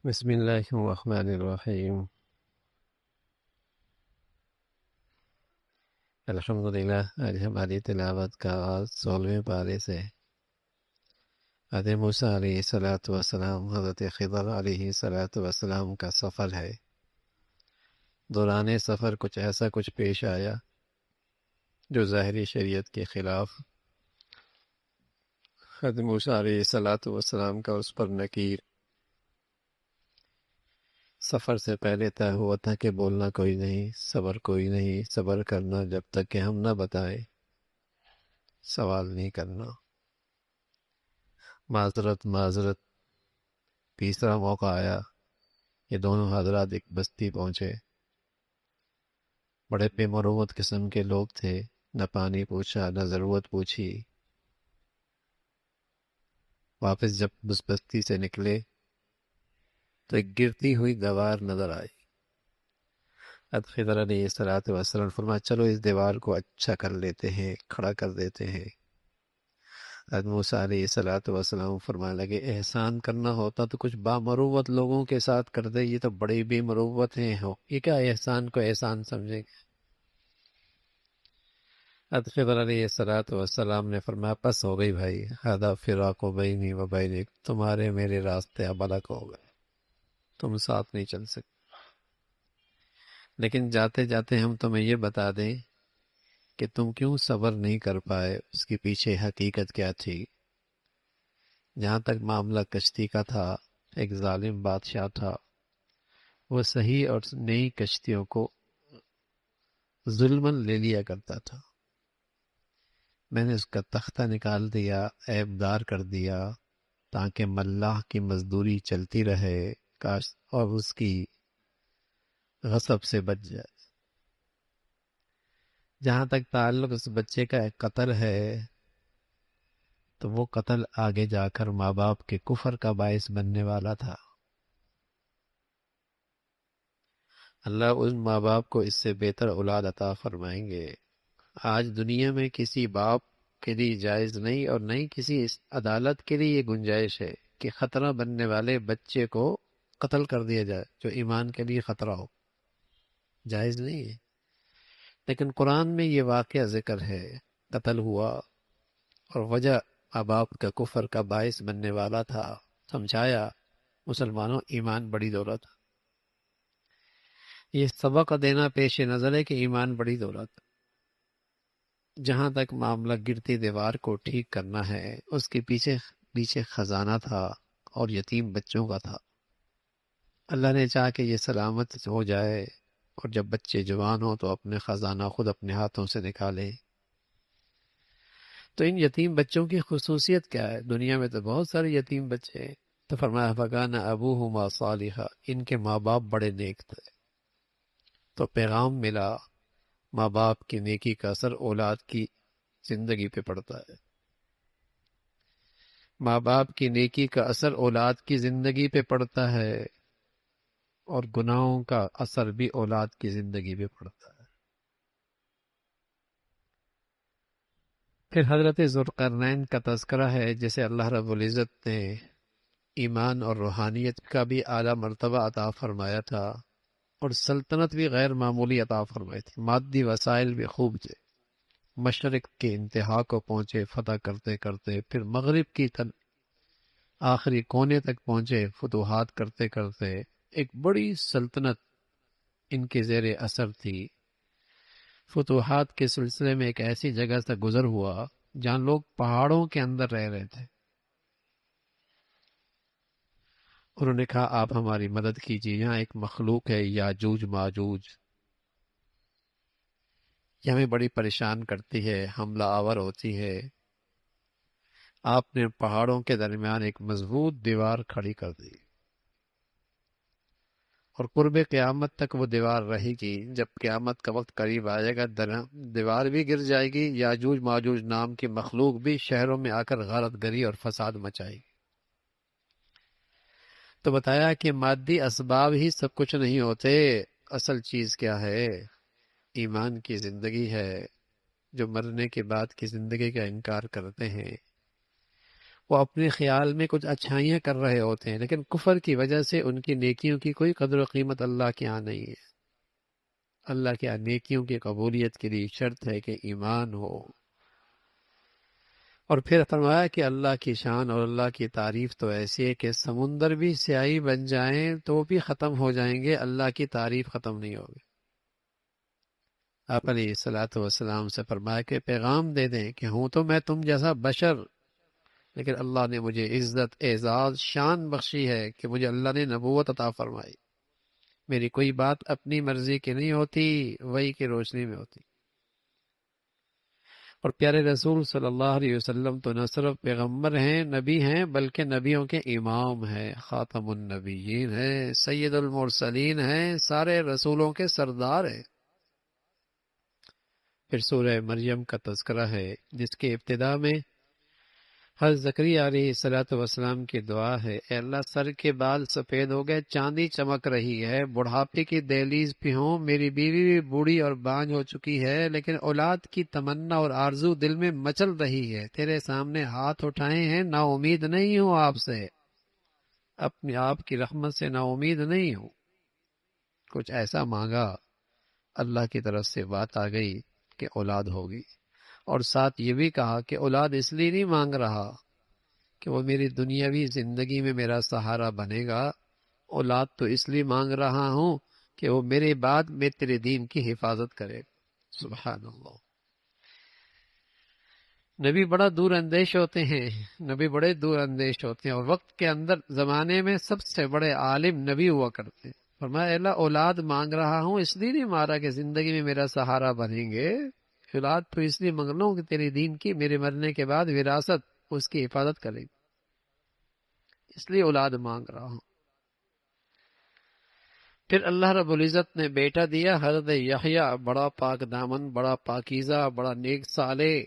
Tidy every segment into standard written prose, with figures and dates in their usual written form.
بسم اللہ الرحمن الرحیم الحمدللہ۔ آج ہماری تلاوت کا آغاز 16ویں پارے سے حضرت موسیٰ علیہ الصلوۃ والسلام حضرت خضر علیہ الصلوۃ والسلام کا سفر ہے۔ دوران سفر کچھ پیش آیا جو ظاہری شریعت کے خلاف۔ حضرت موسیٰ علیہ الصلوۃ والسلام کا اس پر نکیر۔ سفر سے پہلے طے ہوا تھا کہ بولنا کوئی نہیں، کوئی نہیں، صبر کرنا جب تک کہ ہم نہ بتائیں، سوال نہیں کرنا، معذرت۔ تیسرا موقع آیا، یہ دونوں حضرات ایک بستی پہنچے۔ بڑے بے مروت قسم کے لوگ تھے، نہ پانی پوچھا نہ ضرورت پوچھی۔ واپس جب اس بستی سے نکلے تو ایک گرتی ہوئی دیوار نظر آئی۔ حضرت خضر علیہ السلام فرمایا چلو اس دیوار کو اچھا کر لیتے ہیں، کھڑا کر دیتے ہیں۔ حضرت موسیٰ علیہ السلام فرمانے لگے احسان کرنا ہوتا تو کچھ بامروت لوگوں کے ساتھ کر دے، یہ تو بڑے بے مروت ہیں، یہ کیا احسان کو احسان سمجھیں گے۔ حضرت خضر علیہ السلام نے فرمایا پس ہو گئی بھائی، ھذا فراق بینی و بینک، تمہارے میرے راستے اب الگ ہو گئے، تم ساتھ نہیں چل سکتے۔ لیکن جاتے جاتے ہم تمہیں یہ بتا دیں کہ تم کیوں صبر نہیں کر پائے، اس کی پیچھے حقیقت کیا تھی۔ جہاں تک معاملہ کشتی کا تھا، ایک ظالم بادشاہ تھا، وہ صحیح اور نئی کشتیوں کو ظلماً لے لیا کرتا تھا۔ میں نے اس کا تختہ نکال دیا، عیب دار کر دیا، تاکہ ملاح کی مزدوری چلتی رہے، کاش اور اس کی غصب سے بچ جائے۔ جہاں تک تعلق اس بچے کا قتل ہے تو وہ قتل آگے جا کر ماں باپ کے کفر کا باعث بننے والا تھا۔ اللہ ان ماں باپ کو اس سے بہتر اولاد عطا فرمائیں گے۔ آج دنیا میں کسی باپ کے لیے جائز نہیں، اور نہیں کسی اس عدالت کے لیے یہ گنجائش ہے کہ خطرہ بننے والے بچے کو قتل کر دیا جائے جو ایمان کے لیے خطرہ ہو، جائز نہیں ہے۔ لیکن قرآن میں یہ واقعہ ذکر ہے، قتل ہوا اور وجہ ماں باپ کا کفر کا باعث بننے والا تھا۔ سمجھایا مسلمانوں ایمان بڑی دولت، یہ سبق دینا پیش نظر ہے کہ ایمان بڑی دولت۔ جہاں تک معاملہ گرتی دیوار کو ٹھیک کرنا ہے، اس کے پیچھے خزانہ تھا اور یتیم بچوں کا تھا۔ اللہ نے چاہا کہ یہ سلامت ہو جائے، اور جب بچے جوان ہوں تو اپنے خزانہ خود اپنے ہاتھوں سے نکالے۔ تو ان یتیم بچوں کی خصوصیت کیا ہے؟ دنیا میں تو بہت سارے یتیم بچے ہیں۔ تو فرمایا فَكَانَ أَبُوهُمَا صَالِحًا، ان کے ماں باپ بڑے نیک تھے۔ تو پیغام ملا، ماں باپ کی نیکی کا اثر اولاد کی زندگی پہ پڑتا ہے۔ ماں باپ کی نیکی کا اثر اولاد کی زندگی پہ پڑتا ہے، اور گناہوں کا اثر بھی اولاد کی زندگی پہ پڑتا ہے۔ پھر حضرت ذوالقرنین کا تذکرہ ہے، جسے اللہ رب العزت نے ایمان اور روحانیت کا بھی اعلیٰ مرتبہ عطا فرمایا تھا، اور سلطنت بھی غیر معمولی عطا فرمائی تھی، مادی وسائل بھی خوب تھے۔ مشرق کے انتہا کو پہنچے فتح کرتے کرتے، پھر مغرب کی آخری کونے تک پہنچے فتوحات کرتے کرتے۔ ایک بڑی سلطنت ان کے زیر اثر تھی۔ فتوحات کے سلسلے میں ایک ایسی جگہ سے گزر ہوا جہاں لوگ پہاڑوں کے اندر رہ رہے تھے۔ انہوں نے کہا آپ ہماری مدد کیجیے، یہاں ایک مخلوق ہے یاجوج ماجوج، یہ ہمیں بڑی پریشان کرتی ہے، حملہ آور ہوتی ہے۔ آپ نے پہاڑوں کے درمیان ایک مضبوط دیوار کھڑی کر دی، اور قرب قیامت تک وہ دیوار رہے گی۔ جب قیامت کا وقت قریب آئے گا دیوار بھی گر جائے گی، یاجوج ماجوج نام کی مخلوق بھی شہروں میں آ کر غارت گری اور فساد مچائے گی۔ تو بتایا کہ مادی اسباب ہی سب کچھ نہیں ہوتے، اصل چیز کیا ہے؟ ایمان کی زندگی ہے۔ جو مرنے کے بعد کی زندگی کا انکار کرتے ہیں وہ اپنے خیال میں کچھ اچھائیاں کر رہے ہوتے ہیں، لیکن کفر کی وجہ سے ان کی نیکیوں کی کوئی قدر و قیمت اللہ کے ہاں نہیں ہے۔ اللہ کے ہاں نیکیوں کی قبولیت کے لیے شرط ہے کہ ایمان ہو۔ اور پھر فرمایا کہ اللہ کی شان اور اللہ کی تعریف تو ایسی ہے کہ سمندر بھی سیاہی بن جائیں تو بھی ختم ہو جائیں گے، اللہ کی تعریف ختم نہیں ہوگی۔ آپ علیہ الصلاۃ والسلام سے فرمایا کہ پیغام دے دیں کہ ہوں تو میں تم جیسا بشر، لیکن اللہ نے مجھے عزت، اعزاز، شان بخشی ہے کہ مجھے اللہ نے نبوت عطا فرمائی۔ میری کوئی بات اپنی مرضی کی نہیں ہوتی، وحی کی روشنی میں ہوتی۔ اور پیارے رسول صلی اللہ علیہ وسلم تو نہ صرف پیغمبر ہیں، نبی ہیں، بلکہ نبیوں کے امام ہیں، خاتم النبیین ہیں، سید المرسلین ہیں، سارے رسولوں کے سردار ہیں۔ پھر سورہ مریم کا تذکرہ ہے جس کے ابتدا میں حضرت زکریا علیہ الصلاۃ والسلام کی دعا ہے، اے اللہ سر کے بال سفید ہو گئے، چاندی چمک رہی ہے، بڑھاپے کی دہلیز پہ ہوں، میری بیوی بھی بوڑھی اور بانجھ ہو چکی ہے، لیکن اولاد کی تمنا اور آرزو دل میں مچل رہی ہے، تیرے سامنے ہاتھ اٹھائے ہیں، نا امید نہیں ہوں آپ سے، اپنے آپ کی رحمت سے نا امید نہیں ہوں۔ کچھ ایسا مانگا، اللہ کی طرف سے بات آ گئی کہ اولاد ہوگی، اور ساتھ یہ بھی کہا کہ اولاد اس لیے نہیں مانگ رہا کہ وہ میری دنیاوی زندگی میں میرا سہارا بنے گا، اولاد تو اس لیے مانگ رہا ہوں کہ وہ میرے بعد میں تیرے دین کی حفاظت کرے۔ سبحان اللہ۔ نبی بڑا دور اندیش ہوتے ہیں، نبی بڑے دور اندیش ہوتے ہیں، اور وقت کے اندر زمانے میں سب سے بڑے عالم نبی ہوا کرتے ہیں۔ فرمایا اللہ اولاد مانگ رہا ہوں اس لیے نہیں مارا کہ زندگی میں میرا سہارا بنیں گے، اولاد تو اس لیے مانگ لوں کہ تیرے دین کی میرے مرنے کے بعد وراثت اس کی حفاظت کرے، اس لیے اولاد مانگ رہا ہوں۔ پھر اللہ رب العزت نے بیٹا دیا، حضرت یحییٰ، بڑا پاک دامن، بڑا پاکیزہ، بڑا نیک صالح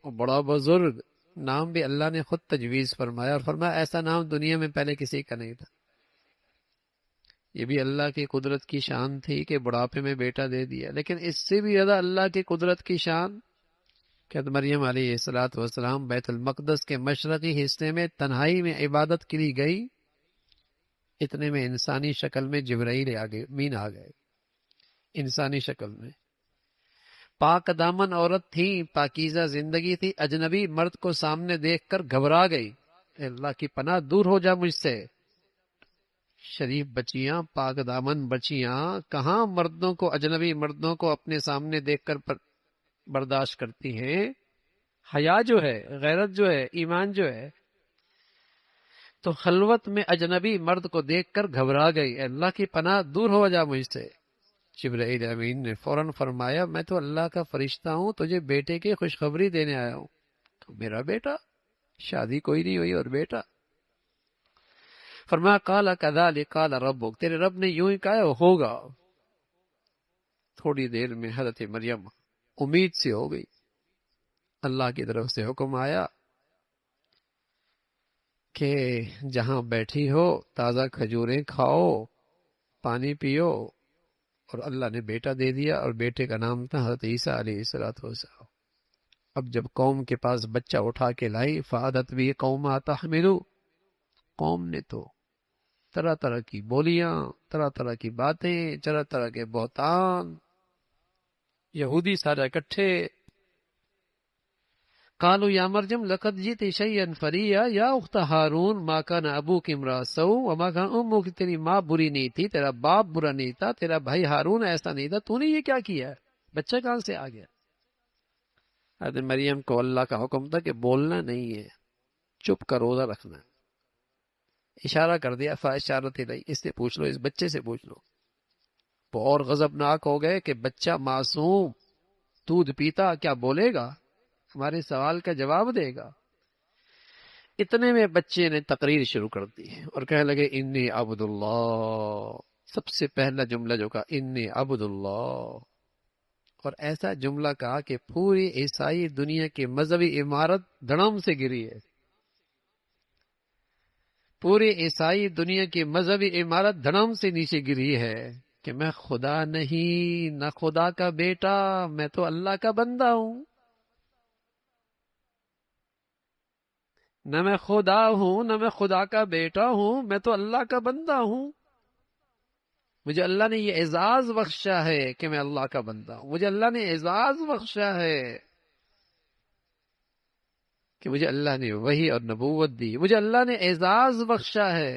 اور بڑا بزرگ، نام بھی اللہ نے خود تجویز فرمایا، اور فرمایا ایسا نام دنیا میں پہلے کسی کا نہیں تھا۔ یہ بھی اللہ کی قدرت کی شان تھی کہ بڑھاپے میں بیٹا دے دیا، لیکن اس سے بھی زیادہ اللہ کی قدرت کی شان کہ مریم علیہ الصلاۃ والسلام بیت المقدس کے مشرقی حصے میں تنہائی میں عبادت کے لیے گئی، اتنے میں انسانی شکل میں جبرائیل امین آ گئے، انسانی شکل میں۔ پاک دامن عورت تھی، پاکیزہ زندگی تھی، اجنبی مرد کو سامنے دیکھ کر گھبرا گئی، اے اللہ کی پناہ دور ہو جا مجھ سے۔ شریف بچیاں، پاک دامن بچیاں کہاں مردوں کو، اجنبی مردوں کو اپنے سامنے دیکھ کر برداشت کرتی ہیں؟ حیا جو ہے، غیرت جو ہے، ایمان جو ہے، تو خلوت میں اجنبی مرد کو دیکھ کر گھبرا گئی، اے اللہ کی پناہ دور ہو جا مجھ سے۔ جبرائیل امین نے فوراً فرمایا میں تو اللہ کا فرشتہ ہوں، تجھے بیٹے کی خوشخبری دینے آیا ہوں۔ تو میرا بیٹا، شادی کوئی نہیں ہوئی اور بیٹا؟ فرمایا قال کذالک قال ربک، تیرے رب نے یوں ہی کہا ہوگا۔ تھوڑی دیر میں حضرت مریم امید سے ہو گئی، اللہ کی طرف سے حکم آیا کہ جہاں بیٹھی ہو تازہ کھجوریں کھاؤ، پانی پیو، اور اللہ نے بیٹا دے دیا، اور بیٹے کا نام تھا حضرت عیسیٰ علیہ السلام۔ اب جب قوم کے پاس بچہ اٹھا کے لائی، فعادت بھی قوم تحملو، قوم نے تو طرح طرح کی بولیاں، طرح طرح کی باتیں، طرح طرح کے بہتان، یہودی سارے اکٹھے۔ قالوا یا مریم لقد جئت شیئا فریا یا اخت ہارون ما کان ابوک امرأ سوء وما کان امک، تیری ماں بری نہیں تھی، تیرا باپ برا نہیں تھا، تیرا بھائی ہارون ایسا نہیں تھا، تو نے یہ کیا کیا ہے؟ بچہ کہاں سے آ گیا؟ حضرت مریم کو اللہ کا حکم تھا کہ بولنا نہیں ہے، چپ کا روزہ رکھنا ہے۔ اشارہ کر دیا، فاشارت الیہ، اس سے پوچھ لو، اس بچے سے پوچھ لو۔ وہ اور غضبناک ہو گئے کہ بچہ معصوم دودھ پیتا کیا بولے گا، ہمارے سوال کا جواب دے گا؟ اتنے میں بچے نے تقریر شروع کر دی اور کہنے لگے انی عبد اللہ، سب سے پہلا جملہ جو کہا انی عبد اللہ، اور ایسا جملہ کہا کہ پوری عیسائی دنیا کی مذہبی عمارت دھڑم سے گری ہے، پوری عیسائی دنیا کی مذہبی عمارت دھڑم سے نیچے گری ہے کہ میں خدا نہیں، نہ خدا کا بیٹا، میں تو اللہ کا بندہ ہوں۔ نہ میں خدا ہوں نہ میں خدا کا بیٹا ہوں، میں تو اللہ کا بندہ ہوں۔ مجھے اللہ نے یہ اعزاز بخشا ہے کہ میں اللہ کا بندہ ہوں، مجھے اللہ نے اعزاز بخشا ہے کہ مجھے اللہ نے وحی اور نبوت دی، مجھے اللہ نے اعزاز بخشا ہے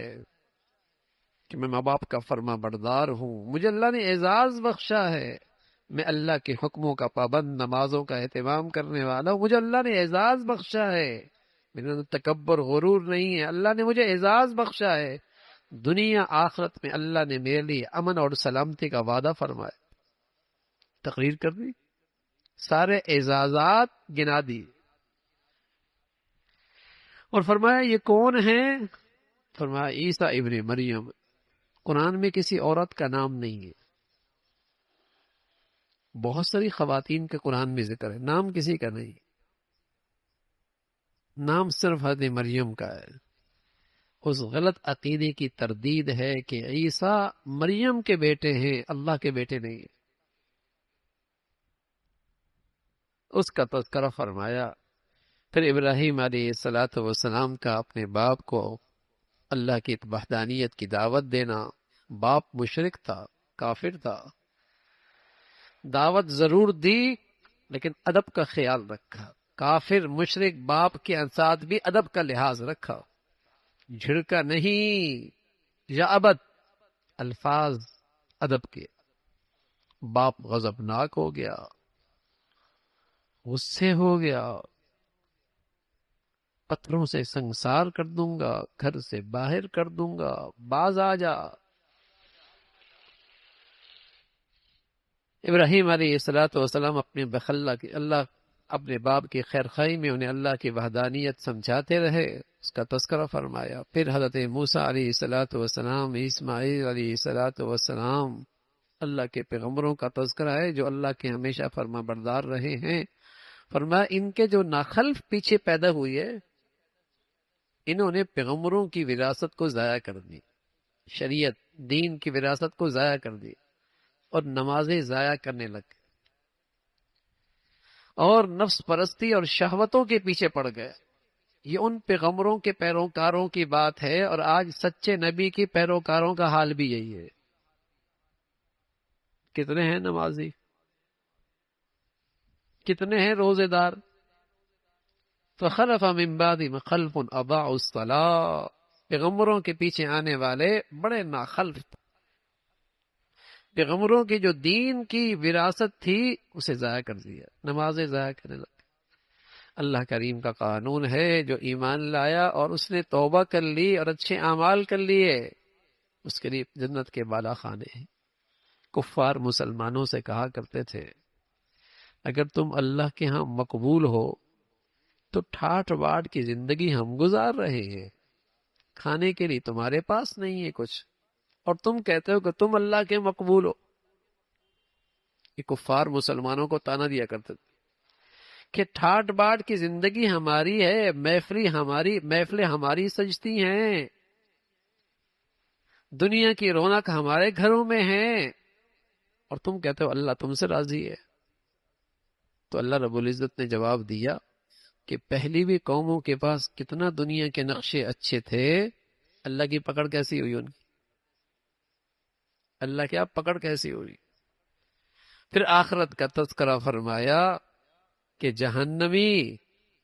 کہ میں ماں باپ کا فرما بردار ہوں، مجھے اللہ نے اعزاز بخشا ہے میں اللہ کے حکموں کا پابند، نمازوں کا اہتمام کرنے والا ہوں، مجھے اللہ نے اعزاز بخشا ہے، میرا تکبر غرور نہیں ہے، اللہ نے مجھے اعزاز بخشا ہے۔ دنیا آخرت میں اللہ نے میرے لیے امن اور سلامتی کا وعدہ فرمایا، تقریر کر دی، سارے اعزازات گنا دی، اور فرمایا یہ کون ہے؟ فرمایا عیسیٰ ابن مریم۔ قرآن میں کسی عورت کا نام نہیں ہے، بہت ساری خواتین کے قرآن میں ذکر ہے، نام کسی کا نہیں، نام صرف حضرت مریم کا ہے۔ اس غلط عقیدے کی تردید ہے کہ عیسیٰ مریم کے بیٹے ہیں، اللہ کے بیٹے نہیں ہیں۔ اس کا تذکرہ فرمایا۔ پھر ابراہیم علیہ السلام کا اپنے باپ کو اللہ کی وحدانیت کی دعوت دینا، باپ مشرک تھا، کافر تھا، دعوت ضرور دی لیکن ادب کا خیال رکھا، کافر مشرک باپ کے ساتھ بھی ادب کا لحاظ رکھا، جھڑکا نہیں، یا ابد الفاظ ادب کے۔ باپ غضبناک ہو گیا، غصے ہو گیا، پتھروں سے سنسار کر دوں گا، گھر سے باہر کر دوں گا، باز آ جا۔ ابراہیم علیہ السلام اپنے بخلا کی اللہ اپنے باپ کی خیر خواہی میں انہیں اللہ کی وحدانیت سمجھاتے رہے، اس کا تذکرہ فرمایا۔ پھر حضرت موسیٰ علیہ السلام، اسماعیل علیہ السلام، اللہ کے پیغمبروں کا تذکرہ ہے جو اللہ کے ہمیشہ فرما بردار رہے ہیں۔ فرمایا ان کے جو ناخلف پیچھے پیدا ہوئی ہے، انہوں نے پیغمبروں کی وراثت کو ضائع کر دی، شریعت دین کی وراثت کو ضائع کر دی، اور نمازیں ضائع کرنے لگ گئے، اور نفس پرستی اور شہوتوں کے پیچھے پڑ گئے۔ یہ ان پیغمبروں کے پیروکاروں کی بات ہے، اور آج سچے نبی کے پیروکاروں کا حال بھی یہی ہے۔ کتنے ہیں نمازی، کتنے ہیں روزے دار؟ فخلف من بعدهم خلف اضاعوا الصلاۃ، پیغمبروں کے پیچھے آنے والے بڑے ناخلف، پیغمبروں کی جو دین کی وراثت تھی اسے ضائع کر دیا، نمازیں ضائع کرنے لگے۔ اللہ کریم کا قانون ہے، جو ایمان لایا اور اس نے توبہ کر لی اور اچھے اعمال کر لیے، اس کے لیے جنت کے بالا خانے ہیں۔ کفار مسلمانوں سے کہا کرتے تھے اگر تم اللہ کے ہاں مقبول ہو تو ٹھاٹ باٹ کی زندگی ہم گزار رہے ہیں، کھانے کے لیے تمہارے پاس نہیں ہے کچھ، اور تم کہتے ہو کہ تم اللہ کے مقبول ہو۔ یہ کفار مسلمانوں کو تانا دیا کرتے تھے کہ ٹھاٹ باٹ کی زندگی ہماری ہے، محفلیں ہماری سجتی ہیں، دنیا کی رونق ہمارے گھروں میں ہے، اور تم کہتے ہو اللہ تم سے راضی ہے۔ تو اللہ رب العزت نے جواب دیا کہ پہلی بھی قوموں کے پاس کتنا دنیا کے نقشے اچھے تھے، اللہ کی پکڑ کیسی ہوئی ان کی؟ اللہ کی پکڑ کیسی ہوئی؟ پھر آخرت کا تذکرہ فرمایا کہ جہنمی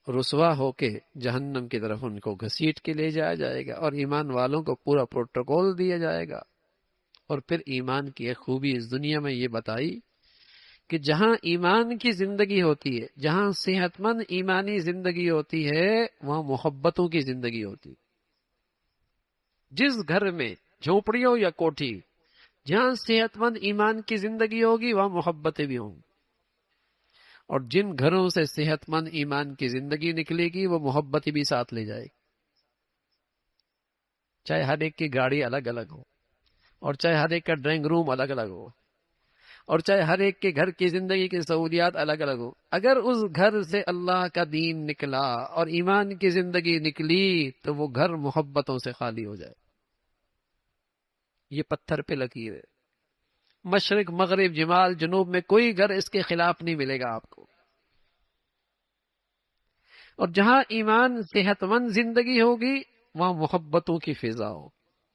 رسوا ہو کے جہنم کی طرف ان کو گھسیٹ کے لے جایا جائے گا، اور ایمان والوں کو پورا پروٹوکول دیا جائے گا۔ اور پھر ایمان کی ایک خوبی اس دنیا میں یہ بتائی کہ جہاں ایمان کی زندگی ہوتی ہے، جہاں صحت مند ایمانی زندگی ہوتی ہے، وہاں محبتوں کی زندگی ہوتی ہے۔ جس گھر میں جھونپڑی ہو یا کوٹھی، جہاں صحت مند ایمان کی زندگی ہوگی وہاں محبتیں بھی ہوں گی، اور جن گھروں سے صحت مند ایمان کی زندگی نکلے گی وہ محبت بھی ساتھ لے جائے گی، چاہے ہر ایک کی گاڑی الگ الگ ہو، اور چاہے ہر ایک کا ڈرائنگ روم الگ الگ ہو، اور چاہے ہر ایک کے گھر کی زندگی کی سہولیات الگ الگ ہو، اگر اس گھر سے اللہ کا دین نکلا اور ایمان کی زندگی نکلی تو وہ گھر محبتوں سے خالی ہو جائے۔ یہ پتھر پہ لکیر ہے، مشرق مغرب شمال جنوب میں کوئی گھر اس کے خلاف نہیں ملے گا آپ کو۔ اور جہاں ایمان صحت مند زندگی ہوگی وہاں محبتوں کی فضا ہو،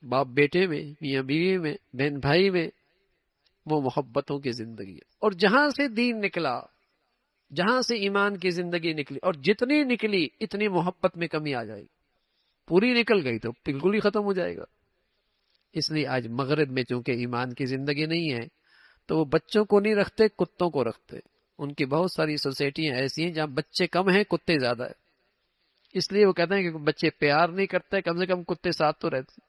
باپ بیٹے میں، میاں بیوی میں، بہن بھائی میں، وہ محبتوں کی زندگی ہے۔ اور جہاں سے دین نکلا، جہاں سے ایمان کی زندگی نکلی، اور جتنی نکلی اتنی محبت میں کمی آ جائے گی، پوری نکل گئی تو بالکل ہی ختم ہو جائے گا۔ اس لیے آج مغرب میں چونکہ ایمان کی زندگی نہیں ہے تو وہ بچوں کو نہیں رکھتے، کتوں کو رکھتے۔ ان کی بہت ساری سوسائٹیاں ایسی ہیں جہاں بچے کم ہیں، کتے زیادہ ہیں، اس لیے وہ کہتے ہیں کہ بچے پیار نہیں کرتے، کم سے کم کتے ساتھ تو رہتے۔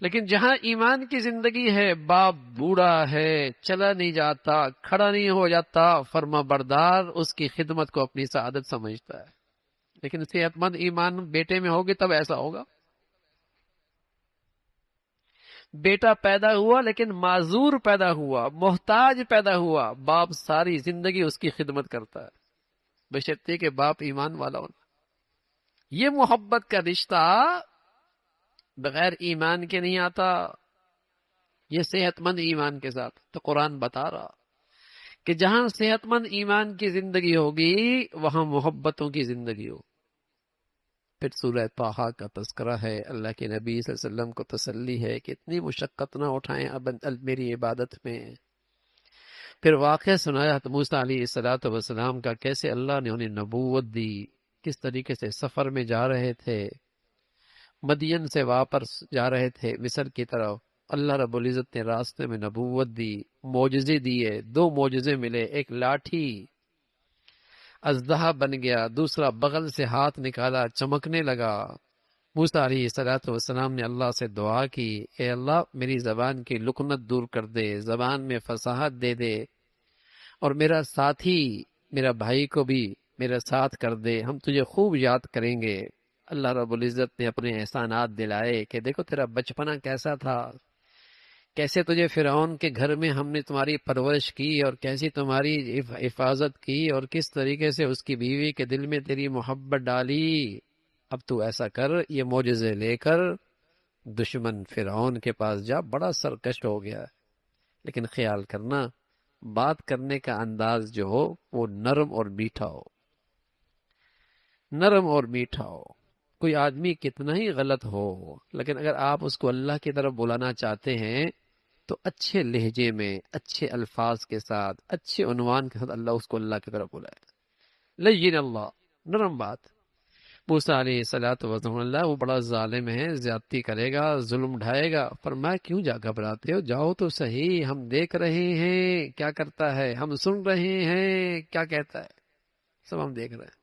لیکن جہاں ایمان کی زندگی ہے، باپ بوڑھا ہے، چلا نہیں جاتا، کھڑا نہیں ہو جاتا، فرما بردار اس کی خدمت کو اپنی سعادت سمجھتا ہے۔ لیکن صحت مند ایمان بیٹے میں ہوگی تب ایسا ہوگا۔ بیٹا پیدا ہوا لیکن معذور پیدا ہوا، محتاج پیدا ہوا، باپ ساری زندگی اس کی خدمت کرتا ہے، بشرطے کہ باپ ایمان والا ہونا۔ یہ محبت کا رشتہ بغیر ایمان کے نہیں آتا، یہ صحت مند ایمان کے ساتھ۔ تو قرآن بتا رہا کہ جہاں صحت مند ایمان کی زندگی ہوگی وہاں محبتوں کی زندگی ہو۔ پھر سورہ طٰہٰ کا تذکرہ ہے، اللہ کے نبی صلی اللہ علیہ وسلم کو تسلی ہے کہ اتنی مشقت نہ اٹھائیں اب میری عبادت میں۔ پھر واقعہ سنایا موسیٰ علیہ السلام کا، کیسے اللہ نے انہیں نبوت دی، کس طریقے سے سفر میں جا رہے تھے، مدین سے واپس جا رہے تھے مصر کی طرف، اللہ رب العزت نے راستے میں نبوت دی، معجزے دیے، دو معجزے ملے، ایک لاٹھی اژدہا بن گیا، دوسرا بغل سے ہاتھ نکالا چمکنے لگا۔ موسیٰ علیہ السلام نے اللہ سے دعا کی، اے اللہ میری زبان کی لکنت دور کر دے، زبان میں فصاحت دے دے، اور میرا ساتھی، میرا بھائی کو بھی میرا ساتھ کر دے، ہم تجھے خوب یاد کریں گے۔ اللہ رب العزت نے اپنے احسانات دلائے کہ دیکھو تیرا بچپنا کیسا تھا، کیسے تجھے فرعون کے گھر میں ہم نے تمہاری پرورش کی اور کیسی تمہاری حفاظت کی، اور کس طریقے سے اس کی بیوی کے دل میں تیری محبت ڈالی۔ اب تو ایسا کر، یہ معجزے لے کر دشمن فرعون کے پاس جا، بڑا سرکش ہو گیا، لیکن خیال کرنا بات کرنے کا انداز جو ہو وہ نرم اور میٹھا ہو، نرم اور میٹھا ہو۔ کوئی آدمی کتنا ہی غلط ہو لیکن اگر آپ اس کو اللہ کی طرف بلانا چاہتے ہیں تو اچھے لہجے میں، اچھے الفاظ کے ساتھ، اچھے عنوان کے ساتھ اللہ اس کو اللہ کی طرف بلائے۔ لین اللہ، نرم بات۔ موسیٰ علیہ السلام وہ بڑا ظالم ہے، زیادتی کرے گا، ظلم ڈھائے گا، فرمایا کیوں جا گھبراتے ہو، جاؤ تو صحیح، ہم دیکھ رہے ہیں کیا کرتا ہے، ہم سن رہے ہیں کیا کہتا ہے، سب ہم دیکھ رہے ہیں۔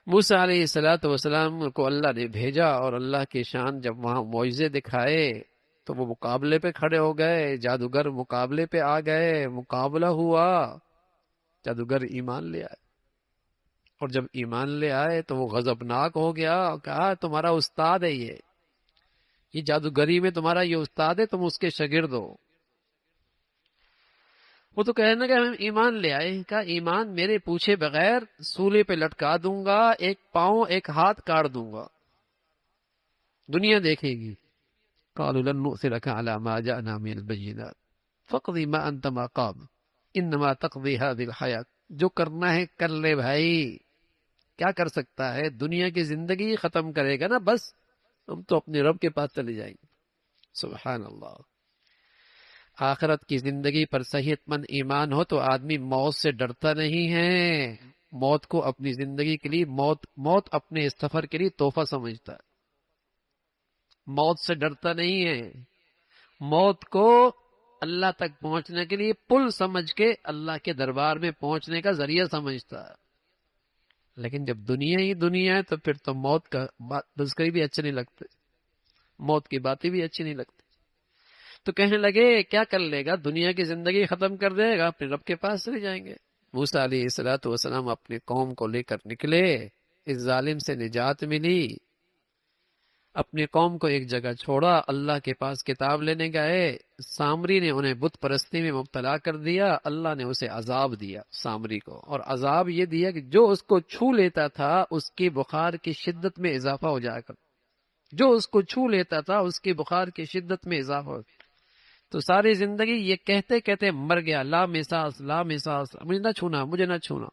موسیٰ علیہ السلام کو اللہ نے بھیجا اور اللہ کی شان جب وہاں معجزے دکھائے تو وہ مقابلے پہ کھڑے ہو گئے، جادوگر مقابلے پہ آ گئے، مقابلہ ہوا، جادوگر ایمان لے آئے، اور جب ایمان لے آئے تو وہ غضبناک ہو گیا، کہا تمہارا استاد ہے یہ جادوگری میں تمہارا یہ استاد ہے، تم اس کے شاگرد ہو۔ وہ تو کہنے لگا ہم ایمان لے آئے، کہا ایمان میرے پوچھے بغیر سولے پہ لٹکا دوں گا، ایک پاؤں ایک ہاتھ کاٹ دوں گا، دنیا دیکھے گی۔ قالوا لن نؤثرك على ما جاءنا من البينات فاقض ما انت قاض انما تقضي هذه الحياة، جو کرنا ہے کر لے بھائی، کیا کر سکتا ہے، دنیا کی زندگی ختم کرے گا نا، بس ہم تو اپنے رب کے پاس چلے جائیں گے۔ سبحان اللہ۔ آخرت کی زندگی پر صحت مند ایمان ہو تو آدمی موت سے ڈرتا نہیں ہے، موت کو اپنی زندگی کے لیے، موت اپنے اس سفر کے لیے تحفہ سمجھتا ہے، موت سے ڈرتا نہیں ہے، موت کو اللہ تک پہنچنے کے لیے پل سمجھ کے اللہ کے دربار میں پہنچنے کا ذریعہ سمجھتا ہے۔ لیکن جب دنیا ہی دنیا ہے تو پھر تو موت کا تذکرے بھی اچھے نہیں لگتے، موت کی باتیں بھی اچھی نہیں لگتی۔ تو کہنے لگے کیا کر لے گا، دنیا کی زندگی ختم کر دے گا، اپنے رب کے پاس چلے جائیں گے۔ موسیٰ علیہ السلام اپنے قوم کو لے کر نکلے، اس ظالم سے نجات ملی، اپنے قوم کو ایک جگہ چھوڑا، اللہ کے پاس کتاب لینے گئے، سامری نے انہیں بت پرستی میں مبتلا کر دیا، اللہ نے اسے عذاب دیا سامری کو، اور عذاب یہ دیا کہ جو اس کو چھو لیتا تھا اس کی بخار کی شدت میں اضافہ ہو جایا کر، جو اس کو چھو لیتا تھا اس کی بخار کی شدت میں اضافہ ہو۔ تو ساری زندگی یہ کہتے کہتے مر گیا، لا مساس لا مساس، مجھے نہ چھونا، مجھے نہ چھونا.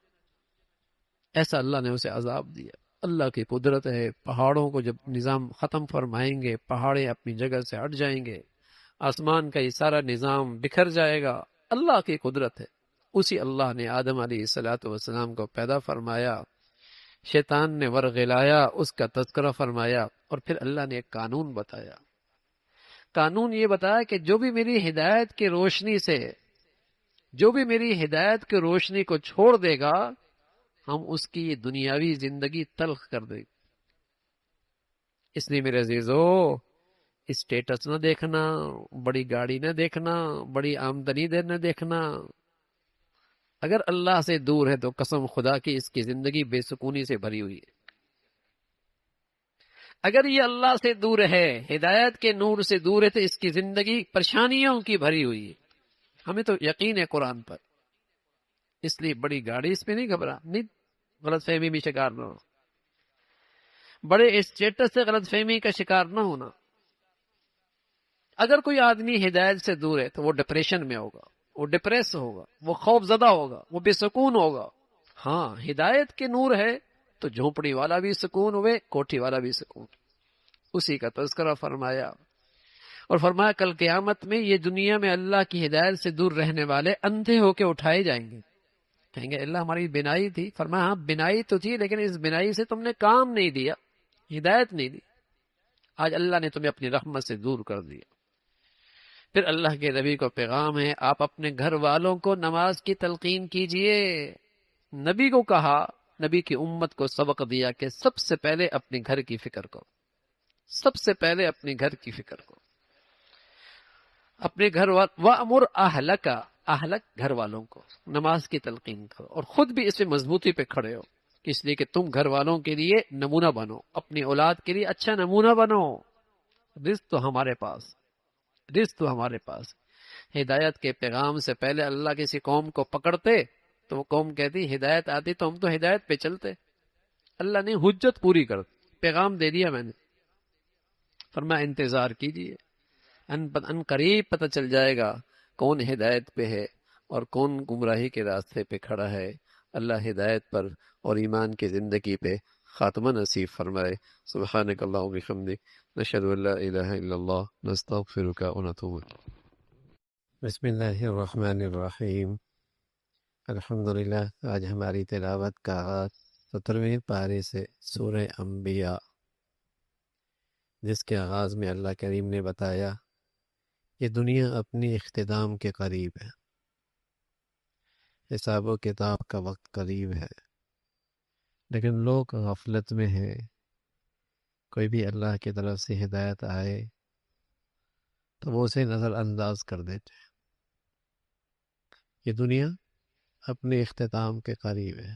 ایسا اللہ نے اسے عذاب دیا. اللہ کی قدرت ہے، پہاڑوں کو جب نظام ختم فرمائیں گے، پہاڑیں اپنی جگہ سے ہٹ جائیں گے، آسمان کا یہ سارا نظام بکھر جائے گا. اللہ کی قدرت ہے. اسی اللہ نے آدم علیہ الصلوۃ والسلام کو پیدا فرمایا، شیطان نے ورغلایا، اس کا تذکرہ فرمایا، اور پھر اللہ نے ایک قانون بتایا. قانون یہ بتایا کہ جو بھی میری ہدایت کی روشنی سے، جو بھی میری ہدایت کی روشنی کو چھوڑ دے گا، ہم اس کی یہ دنیاوی زندگی تلخ کر دیں گے. اس لیے میرے عزیزو، اسٹیٹس نہ دیکھنا، بڑی گاڑی نہ دیکھنا، بڑی آمدنی نہ دیکھنا. اگر اللہ سے دور ہے تو قسم خدا کی اس کی زندگی بے سکونی سے بھری ہوئی ہے. اگر یہ اللہ سے دور ہے، ہدایت کے نور سے دور ہے، تو اس کی زندگی پریشانیوں کی بھری ہوئی ہے. ہمیں تو یقین ہے قرآن پر. اس لیے بڑی گاڑی اس پہ نہیں گھبرا، نہیں غلط فہمی میں شکار نہ ہو، بڑے اسٹیٹس سے غلط فہمی کا شکار نہ ہونا. اگر کوئی آدمی ہدایت سے دور ہے تو وہ ڈپریشن میں ہوگا، وہ ڈپریس ہوگا، وہ خوف زدہ ہوگا، وہ بے سکون ہوگا. ہاں، ہدایت کے نور ہے تو جھونپڑی والا بھی سکون ہوئے، کوٹھی والا بھی سکون. اسی کا تذکرہ فرمایا، اور فرمایا کل قیامت میں یہ دنیا میں اللہ کی ہدایت سے دور رہنے والے اندھے ہو کے اٹھائے جائیں گے. کہیں گے اللہ ہماری بینائی تھی. فرمایا ہاں بینائی تو تھی، لیکن اس بینائی سے تم نے کام نہیں دیا، ہدایت نہیں دی. آج اللہ نے تمہیں اپنی رحمت سے دور کر دیا. پھر اللہ کے نبی کو پیغام ہے، آپ اپنے گھر والوں کو نماز کی تلقین کیجئے. نبی کو کہا، نبی کی امت کو سبق دیا کہ سب سے پہلے اپنے گھر کی فکر کرو، سب سے پہلے اپنے گھر کی فکر کرو. اپنے گھر وَأْمُرْ أَهْلَكَ، اہلک گھر والوں کو نماز کی تلقین کرو، اور خود بھی اس میں مضبوطی پہ کھڑے ہو، اس لیے کہ تم گھر والوں کے لیے نمونہ بنو، اپنی اولاد کے لیے اچھا نمونہ بنو. رزق تو ہمارے پاس، رزق تو ہمارے پاس. ہدایت کے پیغام سے پہلے اللہ کسی قوم کو پکڑتے تو وہ قوم کہتی ہدایت آتی تو ہم تو ہدایت پہ چلتے. اللہ نے حجت پوری کر دی، پیغام دے دیا میں نے. فرمایا انتظار کیجیے، ان قریب پتہ چل جائے گا کون ہدایت پہ ہے اور کون گمراہی کے راستے پہ کھڑا ہے. اللہ ہدایت پر اور ایمان کی زندگی پہ خاتمہ نصیب فرمائے. سبحانک اللہم و بحمدک، نشہد ان لا الہ الا اللہ، نستغفرک ونتوب الیک. بسم اللہ الرحمن الرحیم. الحمدللہ. آج ہماری تلاوت کا آغاز 17ویں پارے سے سورہ انبیاء، جس کے آغاز میں اللہ کریم نے بتایا یہ دنیا اپنی اختتام کے قریب ہے، حساب و کتاب کا وقت قریب ہے، لیکن لوگ غفلت میں ہیں. کوئی بھی اللہ کی طرف سے ہدایت آئے تو وہ اسے نظر انداز کر دیتے ہیں. یہ دنیا اپنے اختتام کے قریب ہے.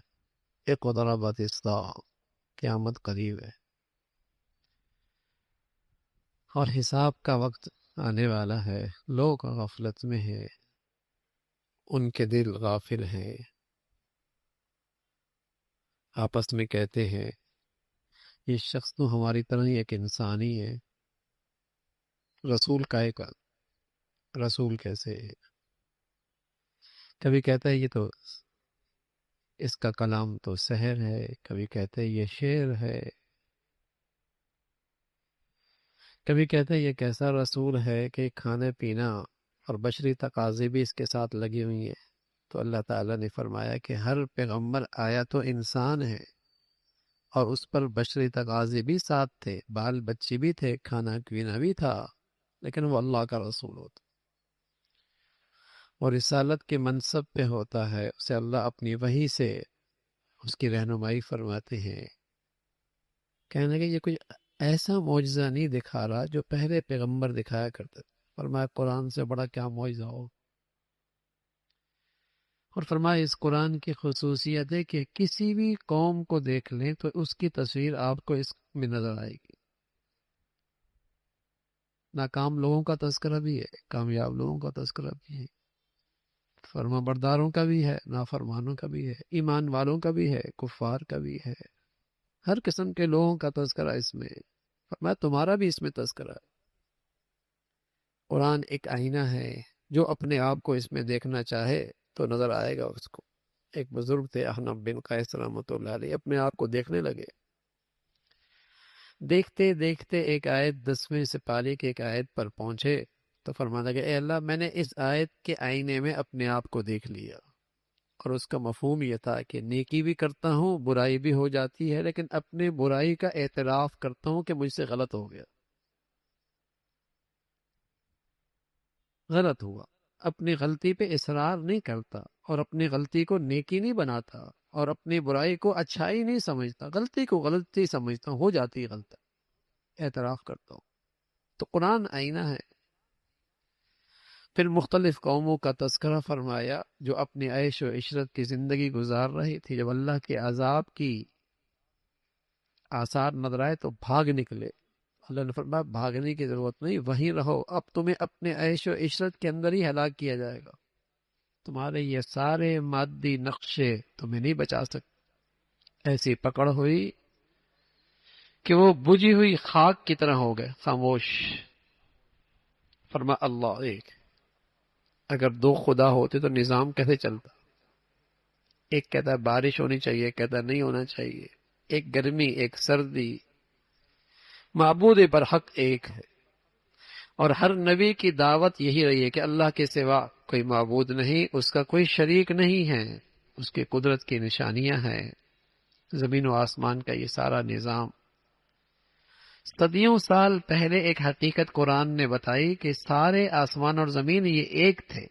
اقتربت الساعہ، قیامت قریب ہے، اور حساب کا وقت آنے والا ہے. لوگ غفلت میں ہیں، ان کے دل غافل ہیں، آپس میں کہتے ہیں یہ شخص تو ہماری طرح ہی ایک انسان ہی ہے، رسول کائے کا، رسول کیسے ہے. کبھی کہتا ہے یہ تو اس کا کلام تو سحر ہے، کبھی کہتے ہیں یہ شعر ہے، کبھی کہتے ہیں یہ کیسا رسول ہے کہ کھانے پینا اور بشری تقاضے بھی اس کے ساتھ لگی ہوئی ہیں. تو اللہ تعالیٰ نے فرمایا کہ ہر پیغمبر آیا تو انسان ہے، اور اس پر بشری تقاضے بھی ساتھ تھے، بال بچے بھی تھے، کھانا پینا بھی تھا، لیکن وہ اللہ کا رسول ہوتا اور رسالت کے منصب پہ ہوتا ہے. اسے اللہ اپنی وحی سے اس کی رہنمائی فرماتے ہیں. کہنے کہ یہ کوئی ایسا معجزہ نہیں دکھا رہا جو پہلے پیغمبر دکھایا کرتے تھے. فرمایا قرآن سے بڑا کیا معجزہ ہو. اور فرمایا اس قرآن کی خصوصیت ہے کہ کسی بھی قوم کو دیکھ لیں تو اس کی تصویر آپ کو اس میں نظر آئے گی. ناکام لوگوں کا تذکرہ بھی ہے، کامیاب لوگوں کا تذکرہ بھی ہے، فرما برداروں کا بھی ہے، نافرمانوں کا بھی ہے، ایمان والوں کا بھی ہے، کفار کا بھی ہے. ہر قسم کے لوگوں کا تذکرہ اس میں. فرمایا تمہارا بھی اس میں تذکرہ ہے. قرآن ایک آئینہ ہے، جو اپنے آپ کو اس میں دیکھنا چاہے تو نظر آئے گا اس کو۔ ایک بزرگ تھے احنف بن قیس رحمۃ اللہ علیہ، اپنے آپ کو دیکھنے لگے، دیکھتے دیکھتے ایک آیت 10ویں سپارے کی ایک آیت پر پہنچے تو فرمانے لگے اے اللہ میں نے اس آیت کے آئینے میں اپنے آپ کو دیکھ لیا، اور اس کا مفہوم یہ تھا کہ نیکی بھی کرتا ہوں، برائی بھی ہو جاتی ہے، لیکن اپنی برائی کا اعتراف کرتا ہوں کہ مجھ سے غلط ہو گیا، غلط ہوا، اپنی غلطی پہ اصرار نہیں کرتا، اور اپنی غلطی کو نیکی نہیں بناتا، اور اپنی برائی کو اچھائی نہیں سمجھتا، غلطی کو غلطی سمجھتا ہوں، ہو جاتی ہے غلط، اعتراف کرتا ہوں۔ تو قرآن آئینہ ہے۔ پھر مختلف قوموں کا تذکرہ فرمایا جو اپنی عیش و عشرت کی زندگی گزار رہی تھی، جب اللہ کے عذاب کی آثار نظر آئے تو بھاگ نکلے۔ اللہ نے فرمایا بھاگنے کی ضرورت نہیں، وہیں رہو، اب تمہیں اپنے عیش و عشرت کے اندر ہی ہلاک کیا جائے گا، تمہارے یہ سارے مادی نقشے تمہیں نہیں بچا سکتے۔ ایسی پکڑ ہوئی کہ وہ بجھی ہوئی خاک کی طرح ہو گئے، خاموش۔ فرما اللہ ایک، اگر دو خدا ہوتے تو نظام کیسے چلتا؟ ایک کہتا ہے بارش ہونی چاہیے، ایک کہتا ہے نہیں ہونا چاہیے، ایک گرمی ایک سردی۔ معبود برحق ایک ہے، اور ہر نبی کی دعوت یہی رہی ہے کہ اللہ کے سوا کوئی معبود نہیں، اس کا کوئی شریک نہیں ہے، اس کی قدرت کی نشانیاں ہیں، زمین و آسمان کا یہ سارا نظام۔ صدیوں سال پہلے ایک حقیقت قرآن نے بتائی کہ سارے آسمان اور زمین یہ ایک تھے۔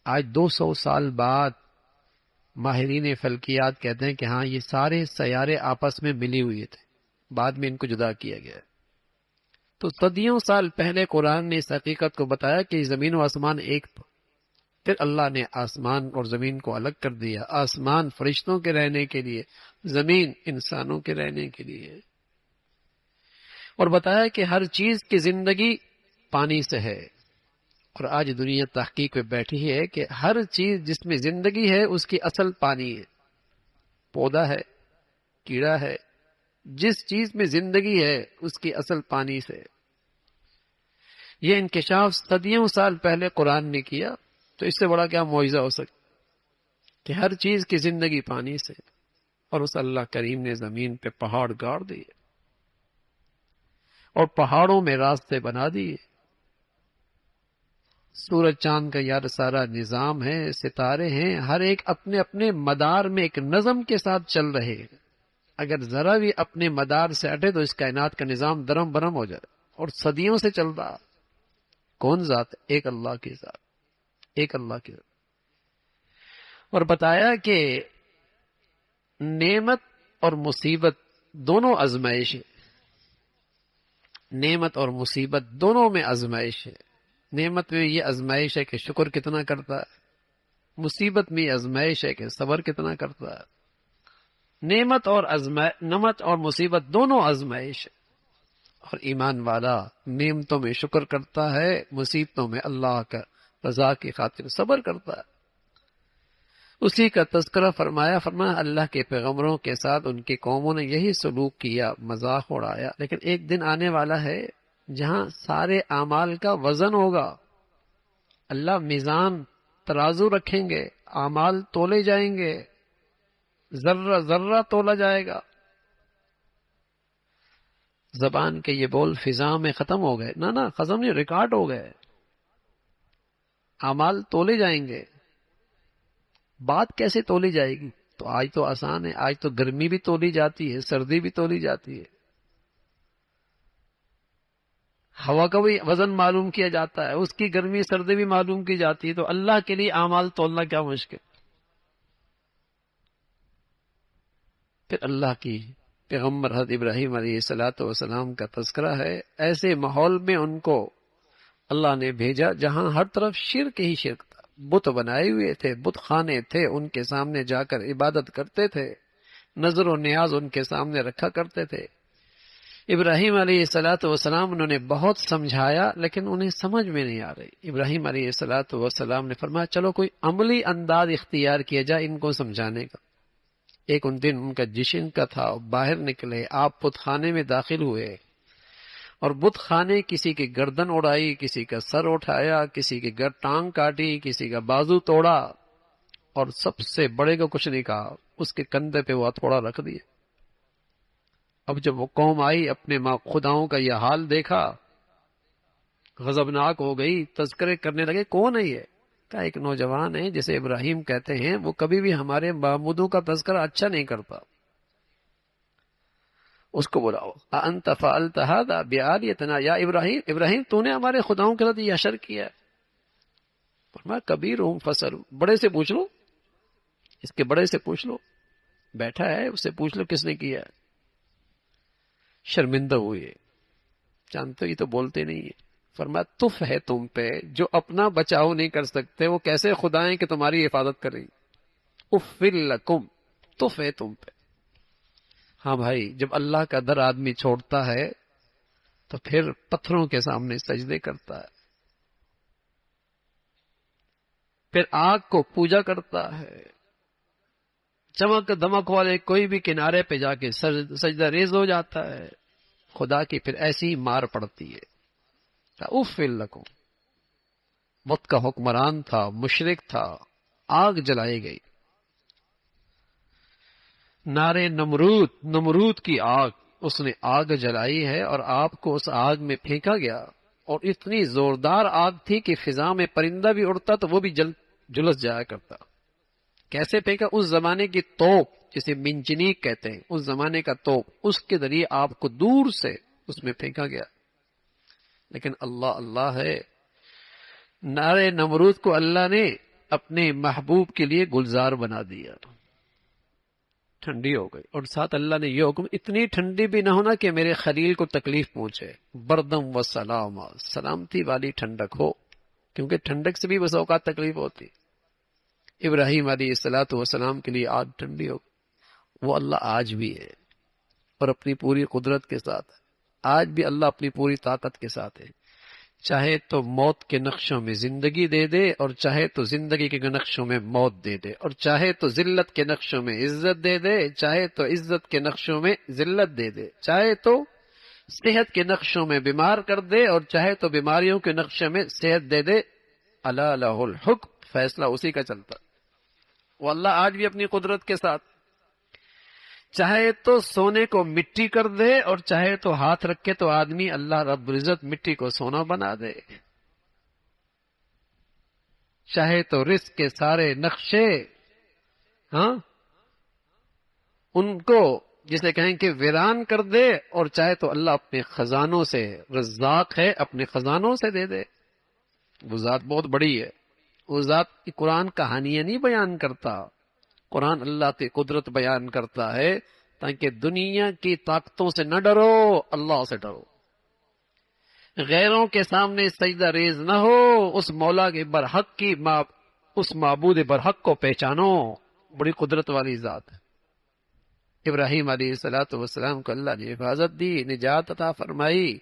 آج 200 سال بعد ماہرین فلکیات کہتے ہیں کہ ہاں یہ سارے سیارے آپس میں ملی ہوئے تھے، بعد میں ان کو جدا کیا گیا۔ تو صدیوں سال پہلے قرآن نے اس حقیقت کو بتایا کہ زمین و آسمان ایک تھا۔ پھر اللہ نے آسمان اور زمین کو الگ کر دیا، آسمان فرشتوں کے رہنے کے لیے، زمین انسانوں کے رہنے کے لیے، اور بتایا کہ ہر چیز کی زندگی پانی سے ہے۔ اور آج دنیا تحقیق پہ بیٹھی ہے کہ ہر چیز جس میں زندگی ہے اس کی اصل پانی ہے، پودا ہے، کیڑا ہے، جس چیز میں زندگی ہے اس کی اصل پانی سے۔ یہ انکشاف صدیوں سال پہلے قرآن نے کیا، تو اس سے بڑا کیا معجزہ ہو سکتا کہ ہر چیز کی زندگی پانی سے۔ اور اس اللہ کریم نے زمین پہ پہاڑ گاڑ دیے، اور پہاڑوں میں راستے بنا دیے۔ سورج چاند کا یار سارا نظام ہے، ستارے ہیں، ہر ایک اپنے اپنے مدار میں ایک نظم کے ساتھ چل رہے ہیں۔ اگر ذرا بھی اپنے مدار سے ہٹے تو اس کائنات کا نظام درم برم ہو جائے، اور صدیوں سے چل رہا۔ کون ذات؟ ایک اللہ کی ذات، ایک اللہ کی ذات۔ اور بتایا کہ نعمت اور مصیبت دونوں آزمائش ہے، نعمت اور مصیبت دونوں میں آزمائش ہے۔ نعمت میں یہ آزمائش ہے کہ شکر کتنا کرتا ہے، مصیبت میں یہ آزمائش ہے کہ صبر کتنا کرتا ہے۔ نعمت اور مصیبت دونوں آزمائش ہے، اور ایمان والا نعمتوں میں شکر کرتا ہے، مصیبتوں میں اللہ کا رضا کی خاطر صبر کرتا ہے۔ اسی کا تذکرہ فرمایا اللہ کے پیغمبروں کے ساتھ ان کی قوموں نے یہی سلوک کیا، مذاق اڑایا، لیکن ایک دن آنے والا ہے جہاں سارے اعمال کا وزن ہوگا۔ اللہ میزان ترازو رکھیں گے، اعمال تولے جائیں گے، ذرہ ذرہ تولا جائے گا۔ زبان کے یہ بول فضا میں ختم ہو گئے، نہ ختم نہیں، ریکارڈ ہو گئے، اعمال تولے جائیں گے۔ بات کیسے تولی جائے گی؟ تو آج تو آسان ہے، آج تو گرمی بھی تولی جاتی ہے، سردی بھی تولی جاتی ہے، ہوا کا بھی وزن معلوم کیا جاتا ہے، اس کی گرمی سردی بھی معلوم کی جاتی ہے، تو اللہ کے لیے اعمال تولنا کیا مشکل۔ پھر اللہ کی پیغمبر حضرت ابراہیم علیہ السلام کا تذکرہ ہے۔ ایسے ماحول میں ان کو اللہ نے بھیجا جہاں ہر طرف شرک ہی شرک تھا، بت بنائے ہوئے تھے، بت خانے تھے، ان کے سامنے جا کر عبادت کرتے تھے، نظر و نیاز ان کے سامنے رکھا کرتے تھے۔ ابراہیم علیہ السلام انہوں نے بہت سمجھایا، لیکن انہیں سمجھ میں نہیں آ رہی۔ ابراہیم علیہ السلام نے فرمایا چلو کوئی عملی انداز اختیار کیا جائے ان کو سمجھانے کا۔ ایک ان دن ان کا جشن کا تھا، باہر نکلے، آپ بت خانے میں داخل ہوئے، اور بت خانے کسی کی گردن اڑائی، کسی کا سر اٹھایا، کسی کی ٹانگ کاٹی، کسی کا بازو توڑا، اور سب سے بڑے کو کچھ نہیں کہا، اس کے کندھے پہ وہ ہتھوڑا رکھ دیا۔ اب جب وہ قوم آئی، اپنے خداؤں کا یہ حال دیکھا، غضبناک ہو گئی، تذکرے کرنے لگے کون ہے یہ؟ کہا ایک نوجوان ہے جسے ابراہیم کہتے ہیں، وہ کبھی بھی ہمارے معبودوں کا تذکرہ اچھا نہیں کرتا۔ اس کو بلاؤ، انت فعلت هذا بآلیتنا یا ابراہیم، ابراہیم تو نے ہمارے خداؤں کے ساتھ یہ اشر کیا ہے؟ فرمایا کبیرہم فاسألوا، بڑے سے پوچھ لو، اس کے بڑے سے پوچھ لو، بیٹھا ہے اس سے پوچھ لو کس نے کیا ہے۔ شرمندہ ہوئے، جانتے ہو یہ تو بولتے نہیں ہیں۔ فرمایا تف ہے تم پہ، جو اپنا بچاؤ نہیں کر سکتے وہ کیسے خدا ہیں کہ تمہاری حفاظت کریں؟ افل لکم، تف ہے تم پہ۔ ہاں بھائی، جب اللہ کا در آدمی چھوڑتا ہے تو پھر پتھروں کے سامنے سجدے کرتا ہے، پھر آگ کو پوجا کرتا ہے، چمک دمک والے کوئی بھی کنارے پہ جا کے سجدہ ریز ہو جاتا ہے، خدا کی پھر ایسی مار پڑتی ہے۔ اوفل لکم، بت کا حکمران تھا، مشرک تھا، آگ جلائی گئی۔ نارے نمرود، نمرود کی آگ، اس نے آگ جلائی ہے اور آپ کو اس آگ میں پھینکا گیا، اور اتنی زوردار آگ تھی کہ فضا میں پرندہ بھی اڑتا تو وہ بھی جلس جایا کرتا۔ کیسے پھینکا؟ اس زمانے کی توپ جسے منجنیق کہتے ہیں، اس زمانے کا توپ، اس کے ذریعے آپ کو دور سے اس میں پھینکا گیا۔ لیکن اللہ اللہ ہے، نارے نمرود کو اللہ نے اپنے محبوب کے لیے گلزار بنا دیا، ٹھنڈی ہو گئی، اور ساتھ اللہ نے یہ حکم، اتنی ٹھنڈی بھی نہ ہونا کہ میرے خلیل کو تکلیف پہنچے، بردم و سلام، سلامتی والی ٹھنڈک ہو، کیونکہ ٹھنڈک سے بھی بس اوقات تکلیف ہوتی۔ ابراہیم علیہ الصلوۃ والسلام کے لیے آگ ٹھنڈی ہو گئی۔ وہ اللہ آج بھی ہے اور اپنی پوری قدرت کے ساتھ ہے، آج بھی اللہ اپنی پوری طاقت کے ساتھ ہے، چاہے تو موت کے نقشوں میں زندگی دے دے، اور چاہے تو زندگی کے نقشوں میں موت دے دے، اور چاہے تو ذلت کے نقشوں میں عزت دے دے، چاہے تو عزت کے نقشوں میں ذلت دے دے، چاہے تو صحت کے نقشوں میں بیمار کر دے، اور چاہے تو بیماریوں کے نقشے میں صحت دے دے۔ الا لہ الحکم، فیصلہ اسی کا چلتا۔ وہ اللہ آج بھی اپنی قدرت کے ساتھ، چاہے تو سونے کو مٹی کر دے، اور چاہے تو ہاتھ رکھے تو آدمی اللہ رب العزت مٹی کو سونا بنا دے، چاہے تو رزق کے سارے نقشے، ہاں، ان کو جسے کہیں کہ ویران کر دے، اور چاہے تو اللہ اپنے خزانوں سے، رزاق ہے، اپنے خزانوں سے دے دے۔ وہ ذات بہت بڑی ہے، وہ ذات کی قرآن کہانیاں نہیں بیان کرتا، قرآن اللہ کی قدرت بیان کرتا ہے، تاکہ دنیا کی طاقتوں سے نہ ڈرو، اللہ سے ڈرو، غیروں کے سامنے سجدہ ریز نہ ہو، اس مولا کے برحق کی اس معبود برحق کو پہچانو، بڑی قدرت والی ذات ہے۔ ابراہیم علیہ الصلوۃ والسلام کو اللہ نے حفاظت دی، نجات عطا فرمائی۔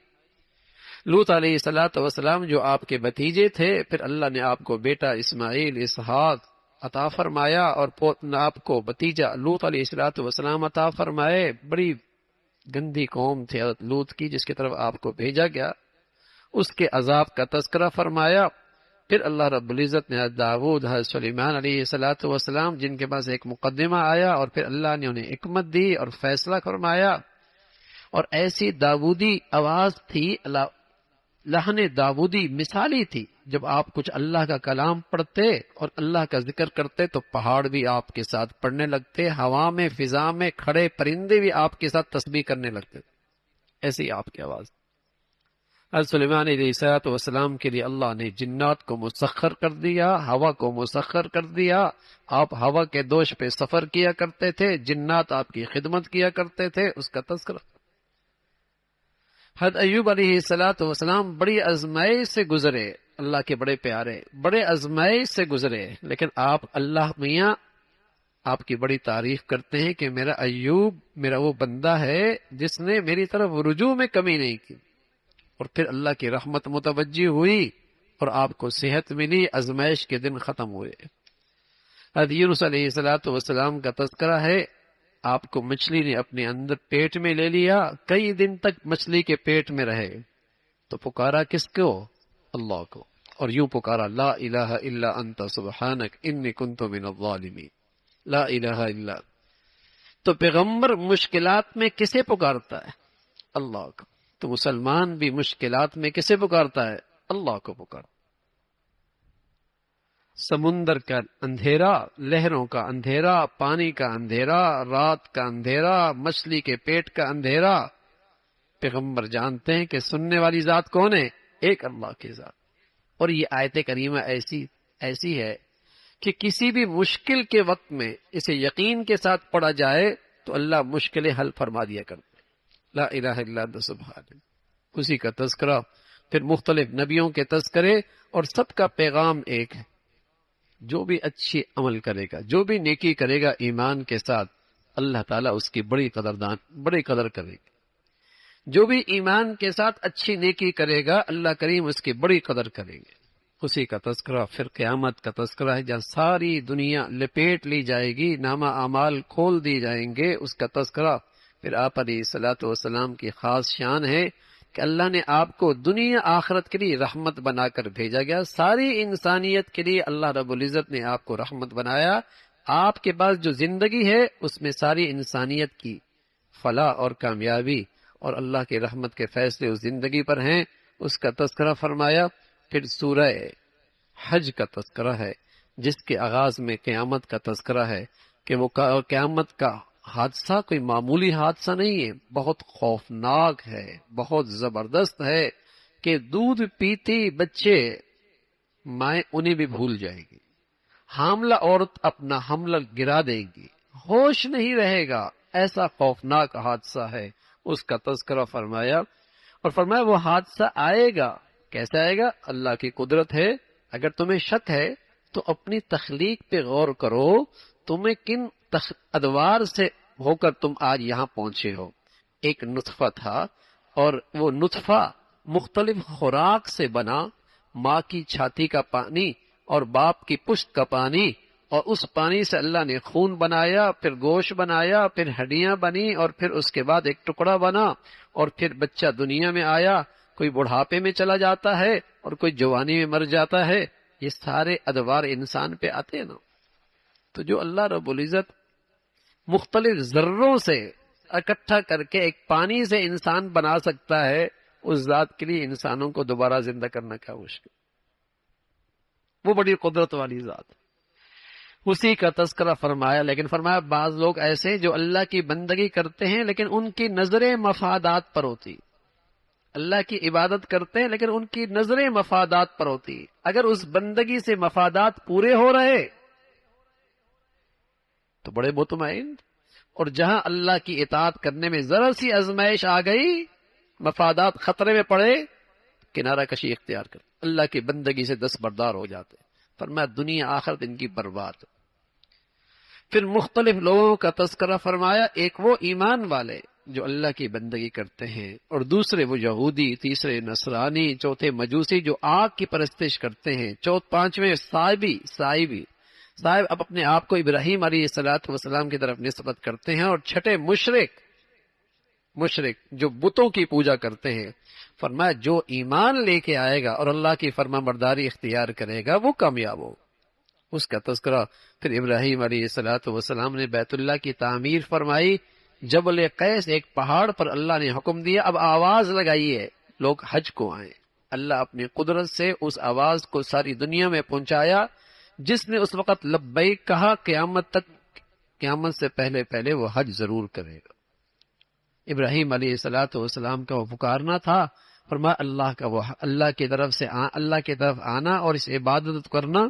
لوط علیہ الصلوۃ والسلام جو آپ کے بھتیجے تھے، پھر اللہ نے آپ کو بیٹا اسماعیل، اسحاق عطا فرمایا، اور آپ کو بھتیجا لوط علیہ الصلوۃ والسلام عطا فرمائے۔ بڑی گندی قوم تھی حضرت لوط کی، جس کی طرف آپ کو بھیجا گیا، اس کے عذاب کا تذکرہ فرمایا۔ پھر اللہ رب العزت نے حضرت داؤد، حضرت سلیمان علیہ الصلوۃ والسلام، جن کے پاس ایک مقدمہ آیا، اور پھر اللہ نے انہیں حکمت دی اور فیصلہ فرمایا، اور ایسی داودی آواز تھی، لحن داودی مثالی تھی، جب آپ کچھ اللہ کا کلام پڑھتے اور اللہ کا ذکر کرتے تو پہاڑ بھی آپ کے ساتھ پڑھنے لگتے، ہوا میں، فضا میں کھڑے پرندے بھی آپ کے ساتھ تسبیح کرنے لگتے، ایسی آپ کی آواز۔ حضرت سلیمان علیہ الصلوۃ والسلام کے لیے اللہ نے جنات کو مسخر کر دیا، ہوا کو مسخر کر دیا، آپ ہوا کے دوش پہ سفر کیا کرتے تھے، جنات آپ کی خدمت کیا کرتے تھے، اس کا تذکرہ۔ حضرت ایوب علیہ الصلوۃ والسلام بڑی آزمائش سے گزرے، اللہ کے بڑے پیارے، بڑے آزمائش سے گزرے، لیکن آپ اللہ میاں آپ کی بڑی تعریف کرتے ہیں کہ میرا ایوب میرا وہ بندہ ہے جس نے میری طرف رجوع میں کمی نہیں کی، اور پھر اللہ کی رحمت متوجہ ہوئی اور آپ کو صحت ملی، آزمائش کے دن ختم ہوئے۔ حضرت یونس علیہ الصلوۃ والسلام کا تذکرہ ہے آپ کو مچھلی نے اپنے اندر پیٹ میں لے لیا، کئی دن تک مچھلی کے پیٹ میں رہے، تو پکارا کس کو؟ اللہ کو، اور یوں پکارا لا الہ الا انت سبحانک انی کنت من الظالمین، لا الہ الا۔ تو پیغمبر مشکلات میں کسے پکارتا ہے؟ اللہ کو۔ تو مسلمان بھی مشکلات میں کسے پکارتا ہے؟ اللہ کو پکارتا۔ سمندر کا اندھیرا، لہروں کا اندھیرا، پانی کا اندھیرا، رات کا اندھیرا، مچھلی کے پیٹ کا اندھیرا، پیغمبر جانتے ہیں کہ سننے والی ذات کون ہے؟ ایک اللہ کی ذات۔ اور یہ آیت کریمہ ایسی ہے کہ کسی بھی مشکل کے وقت میں اسے یقین کے ساتھ پڑھا جائے تو اللہ مشکلیں حل فرما دیا کرتے۔ لا الہ الا انت سبحانک، اسی کا تذکرہ، پھر مختلف نبیوں کے تذکرے، اور سب کا پیغام ایک ہے، جو بھی اچھی عمل کرے گا، جو بھی نیکی کرے گا ایمان کے ساتھ، اللہ تعالیٰ اس کی بڑی قدر کرے گا۔ جو بھی ایمان کے ساتھ اچھی نیکی کرے گا، اللہ کریم اس کی بڑی قدر کریں گے۔ اسی کا تذکرہ پھر قیامت کا تذکرہ ہے، جہاں ساری دنیا لپیٹ لی جائے گی، نامہ اعمال کھول دی جائیں گے، اس کا تذکرہ۔ پھر آپ علیہ الصلوۃ والسلام کی خاص شان ہے کہ اللہ نے آپ کو دنیا آخرت کے لیے رحمت بنا کر بھیجا گیا، ساری انسانیت کے لیے اللہ رب العزت نے آپ کو رحمت بنایا۔ آپ کے پاس جو زندگی ہے اس میں ساری انسانیت کی فلاح اور کامیابی اور اللہ کی رحمت کے فیصلے اس زندگی پر ہیں، اس کا تذکرہ فرمایا۔ پھر سورہ حج کا تذکرہ ہے، جس کے آغاز میں قیامت کا تذکرہ ہے کہ وہ قیامت کا حادثہ کوئی معمولی حادثہ نہیں ہے، بہت خوفناک ہے، بہت زبردست ہے کہ دودھ پیتی بچے مائیں انہیں بھی بھول جائے گی، حاملہ عورت اپنا حملہ گرا دے گی، ہوش نہیں رہے گا، ایسا خوفناک حادثہ ہے، اس کا تذکرہ فرمایا۔ اور فرمایا وہ حادثہ آئے گا، کیسے آئے گا؟ اللہ کی قدرت ہے۔ اگر تمہیں شک ہے تو اپنی تخلیق پہ غور کرو، تمہیں کن ادوار سے ہو کر تم آج یہاں پہنچے ہو۔ ایک نطفہ تھا، اور وہ نطفہ مختلف خوراک سے بنا، ماں کی چھاتی کا پانی اور باپ کی پشت کا پانی، اور اس پانی سے اللہ نے خون بنایا، پھر گوشت بنایا، پھر ہڈیاں بنی، اور پھر اس کے بعد ایک ٹکڑا بنا، اور پھر بچہ دنیا میں آیا۔ کوئی بڑھاپے میں چلا جاتا ہے اور کوئی جوانی میں مر جاتا ہے، یہ سارے ادوار انسان پہ آتے ہیں نا۔ تو جو اللہ رب العزت مختلف ذروں سے اکٹھا کر کے ایک پانی سے انسان بنا سکتا ہے، اس ذات کے لیے انسانوں کو دوبارہ زندہ کرنا کیا مشکل، وہ بڑی قدرت والی ذات، اسی کا تذکرہ فرمایا۔ لیکن فرمایا بعض لوگ ایسے جو اللہ کی بندگی کرتے ہیں لیکن ان کی نظریں مفادات پر ہوتی، اللہ کی عبادت کرتے ہیں لیکن ان کی نظریں مفادات پر ہوتی۔ اگر اس بندگی سے مفادات پورے ہو رہے تو بڑے مطمئن، اور جہاں اللہ کی اطاعت کرنے میں ذرا سی آزمائش آ گئی، مفادات خطرے میں پڑے، کنارہ کشی اختیار کر اللہ کی بندگی سے دستبردار ہو جاتے۔ فرمایا دنیا آخرت ان کی برباد۔ پھر مختلف لوگوں کا تذکرہ فرمایا، ایک وہ ایمان والے جو اللہ کی بندگی کرتے ہیں، اور دوسرے وہ یہودی، تیسرے نصرانی، چوتھے مجوسی جو آگ کی پرستش کرتے ہیں، پانچویں صائبی صاحب اب اپنے آپ کو ابراہیم علیہ الصلوۃ والسلام کی طرف نسبت کرتے ہیں، اور چھٹے مشرک جو بتوں کی پوجا کرتے ہیں۔ فرمایا جو ایمان لے کے آئے گا اور اللہ کی فرما برداری اختیار کرے گا وہ کامیاب ہو۔ اس کا تذکرہ پھر ابراہیم علیہ الصلوۃ والسلام نے بیت اللہ کی تعمیر فرمائی، جبل قیس ایک پہاڑ پر اللہ نے حکم دیا اب آواز لگائیے لوگ حج کو آئیں۔ اللہ اپنی قدرت سے اس آواز کو ساری دنیا میں پہنچایا، جس نے اس وقت لبیک کہا قیامت سے پہلے وہ حج ضرور کرے گا۔ ابراہیم علیہ الصلوۃ والسلام کا وہ پکارنا تھا، فرمایا اللہ کی طرف آنا اور اس عبادت کرنا،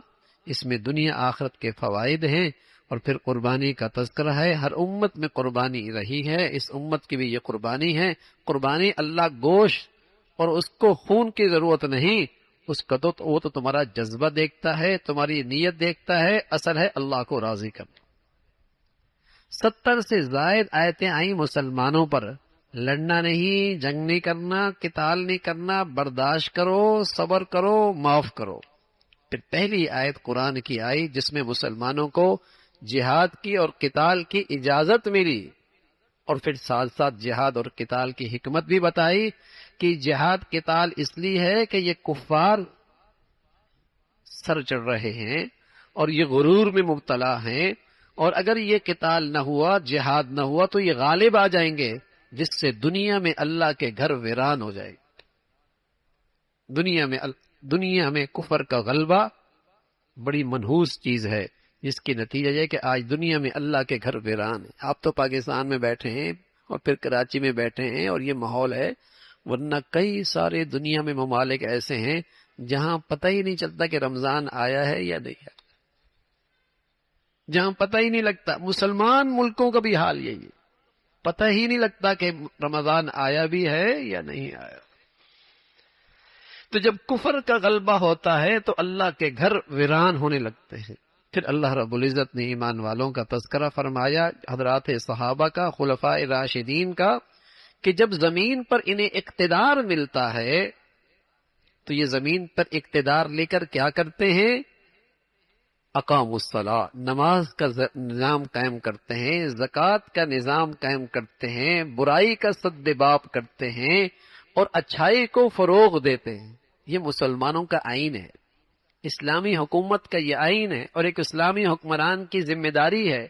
اس میں دنیا آخرت کے فوائد ہیں۔ اور پھر قربانی کا تذکرہ ہے، ہر امت میں قربانی رہی ہے، اس امت کی بھی یہ قربانی ہے۔ قربانی اللہ گوشت اور اس کو خون کی ضرورت نہیں، اس کا وہ تو تمہارا جذبہ دیکھتا ہے، تمہاری نیت دیکھتا ہے، اصل ہے اللہ کو راضی کرنا۔ 70 سے زائد آیتیں آئیں مسلمانوں پر، لڑنا نہیں، جنگ نہیں کرنا، قتال نہیں کرنا، برداشت کرو، صبر کرو، معاف کرو۔ پھر پہلی آیت قرآن کی آئی جس میں مسلمانوں کو جہاد کی اور قتال کی اجازت ملی، اور پھر ساتھ ساتھ جہاد اور قتال کی حکمت بھی بتائی کہ جہاد قتال اس لیے ہے کہ یہ کفار سر چڑھ رہے ہیں اور یہ غرور میں مبتلا ہیں، اور اگر یہ قتال نہ ہوا، جہاد نہ ہوا تو یہ غالب آ جائیں گے، جس سے دنیا میں اللہ کے گھر ویران ہو جائے گے۔ دنیا میں کفر کا غلبہ بڑی منحوس چیز ہے، جس کی نتیجہ یہ کہ آج دنیا میں اللہ کے گھر ویران ہیں۔ آپ تو پاکستان میں بیٹھے ہیں اور پھر کراچی میں بیٹھے ہیں اور یہ ماحول ہے، ورنہ کئی سارے دنیا میں ممالک ایسے ہیں جہاں پتہ ہی نہیں چلتا کہ رمضان آیا ہے یا نہیں آیا، جہاں پتہ ہی نہیں لگتا۔ مسلمان ملکوں کا بھی حال یہی ہے، پتہ ہی نہیں لگتا کہ رمضان آیا بھی ہے یا نہیں آیا۔ تو جب کفر کا غلبہ ہوتا ہے تو اللہ کے گھر ویران ہونے لگتے ہیں۔ پھر اللہ رب العزت نے ایمان والوں کا تذکرہ فرمایا، حضرات صحابہ کا، خلفاء راشدین کا، کہ جب زمین پر انہیں اقتدار ملتا ہے تو یہ زمین پر اقتدار لے کر کیا کرتے ہیں؟ اقاموا الصلاۃ، نماز کا نظام قائم کرتے ہیں، زکوٰۃ کا نظام قائم کرتے ہیں، برائی کا سد باب کرتے ہیں اور اچھائی کو فروغ دیتے ہیں۔ یہ مسلمانوں کا آئین ہے، اسلامی حکومت کا یہ آئین ہے اور ایک اسلامی حکمران کی ذمہ داری ہے۔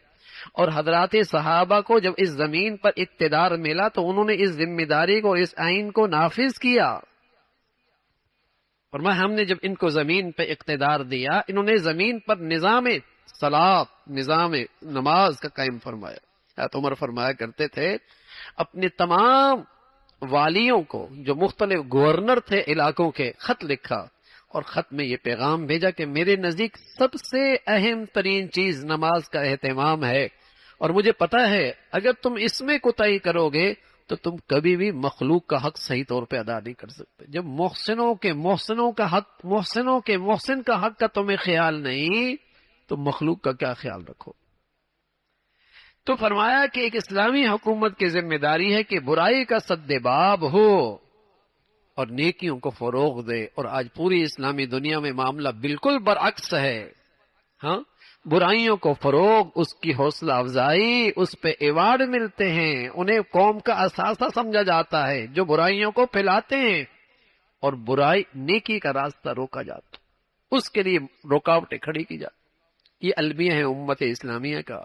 اور حضرات صحابہ کو جب اس زمین پر اقتدار ملا تو انہوں نے اس ذمہ داری کو، اس آئین کو نافذ کیا۔ اور ہم نے جب ان کو زمین پہ اقتدار دیا، انہوں نے زمین پر نظام صلاۃ، نظام نماز کا قائم فرمایا۔ حضرت عمر فرمایا کرتے تھے، اپنے تمام والیوں کو، جو مختلف گورنر تھے علاقوں کے، خط لکھا اور خط میں یہ پیغام بھیجا کہ میرے نزدیک سب سے اہم ترین چیز نماز کا اہتمام ہے، اور مجھے پتا ہے اگر تم اس میں کوتاہی کرو گے تو تم کبھی بھی مخلوق کا حق صحیح طور پہ ادا نہیں کر سکتے۔ جب محسنوں کے محسن کا حق کا تمہیں خیال نہیں تو مخلوق کا کیا خیال رکھو۔ تو فرمایا کہ ایک اسلامی حکومت کی ذمہ داری ہے کہ برائی کا سد باب ہو اور نیکیوں کو فروغ دے، اور آج پوری اسلامی دنیا میں معاملہ بالکل برعکس ہے۔ ہاں، برائیوں کو فروغ، اس کی حوصلہ افزائی، اس پہ ایوارڈ ملتے ہیں، انہیں قوم کا اثاثہ سمجھا جاتا ہے جو برائیوں کو پھیلاتے ہیں، اور نیکی کا راستہ روکا جاتا، اس کے لیے رکاوٹیں کھڑی کی جاتی۔ یہ المیہ ہے امت اسلامیہ کا۔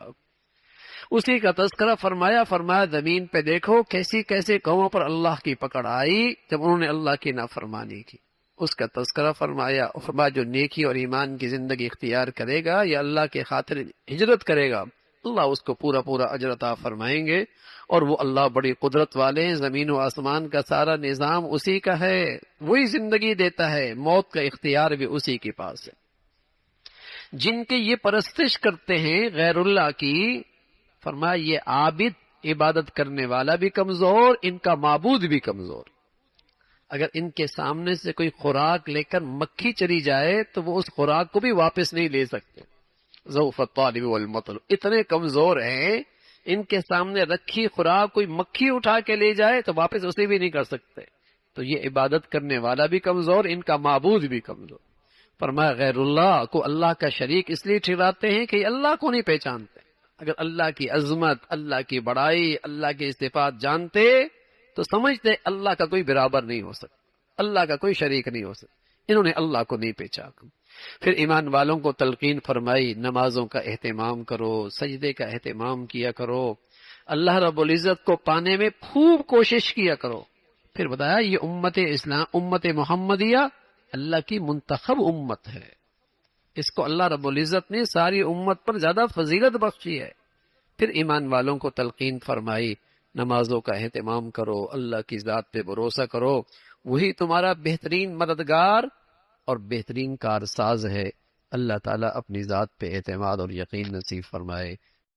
اسی کا تذکرہ فرمایا زمین پہ دیکھو کیسی کیسے قوموں پر اللہ کی پکڑ آئی جب انہوں نے اللہ کی نافرمانی کی۔ اس کا تذکرہ فرمایا جو نیکی اور ایمان کی زندگی اختیار کرے گا یا اللہ کے خاطر ہجرت کرے گا، اللہ اس کو پورا پورا اجر عطا فرمائیں گے، اور وہ اللہ بڑی قدرت والے ہیں، زمین و آسمان کا سارا نظام اسی کا ہے، وہی زندگی دیتا ہے، موت کا اختیار بھی اسی کے پاس ہے۔ جن کے یہ پرستش کرتے ہیں غیر اللہ کی، فرمایا یہ عابد، عبادت کرنے والا بھی کمزور، ان کا معبود بھی کمزور۔ اگر ان کے سامنے سے کوئی خوراک لے کر مکھی چلی جائے تو وہ اس خوراک کو بھی واپس نہیں لے سکتے۔ ضعف الطالب والمطلوب، اتنے کمزور ہیں، ان کے سامنے رکھی خوراک کوئی مکھی اٹھا کے لے جائے تو واپس اسے بھی نہیں کر سکتے۔ تو یہ عبادت کرنے والا بھی کمزور، ان کا معبود بھی کمزور۔ فرمایا غیر اللہ کو اللہ کا شریک اس لیے ٹھہراتے ہیں کہ یہ اللہ کو نہیں پہچانتے۔ اگر اللہ کی عظمت، اللہ کی بڑائی، اللہ کی صفات جانتے تو سمجھتے اللہ کا کوئی برابر نہیں ہو سکتا، اللہ کا کوئی شریک نہیں ہو سکتا۔ انہوں نے اللہ کو نہیں پہچانا۔ پھر ایمان والوں کو تلقین فرمائی، نمازوں کا اہتمام کرو، سجدے کا اہتمام کیا کرو، اللہ رب العزت کو پانے میں خوب کوشش کیا کرو۔ پھر بتایا یہ امت محمدیہ اللہ کی منتخب امت ہے، اس کو اللہ رب العزت نے ساری امت پر زیادہ فضیلت بخشی ہے۔ پھر ایمان والوں کو تلقین فرمائی، نمازوں کا اہتمام کرو، اللہ کی ذات پہ بھروسہ کرو، وہی تمہارا بہترین مددگار اور بہترین کارساز ہے۔ اللہ تعالیٰ اپنی ذات پہ اعتماد اور یقین نصیب فرمائے۔